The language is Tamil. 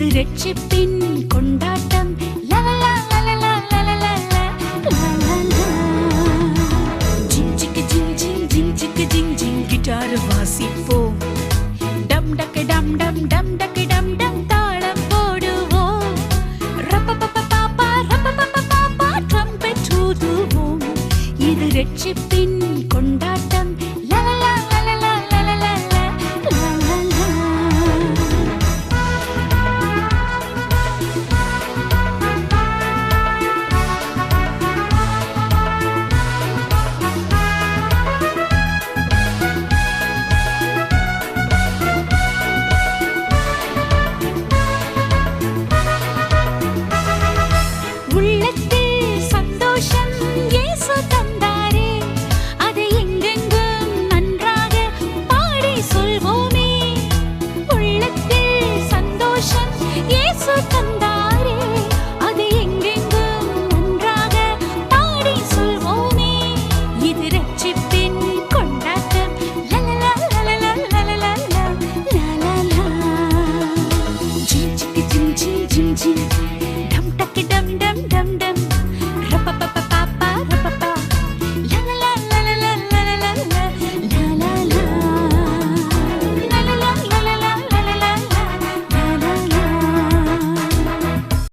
இது ரட்சிப்பின் கொண்டாட்டம். லலலா லலலா லலலா லலலா. ஜிங் சிக்கு ஜிங் ஜிங் ஜிங் சிக்கு ஜிங் ஜிங் கிட்டார் வாசிப்போம். டம் டக்கு டம் டம் டம் டக்கு டம் டம் தாளம் போடுவோம். ரப்பப்பப்பா ரப்பப்பப்பா ட்ரம்பெட் ஊதுவோம். இது ரட்சிப்பின் கொண்டாட்டம். லலலா லலலா லலலா லலலா. உள்ளத்தில் சந்தோஷம் இயேசு தந்தாரே, அதை எங்கெங்கும் நன்றாக பாடி சொல்வோமே. உள்ளத்தில் சந்தோஷம் இயேசு தந்தாரே, அதை எங்கெங்கும் நன்றாக பாடி சொல்வோமே. இது ரட்சிப்பின் கொண்டாட்டம். லலலா லலலா லலலா லலலா. ஜிங் சிக்கு ஜிங் ஜிங் ஜிங் ஜிங்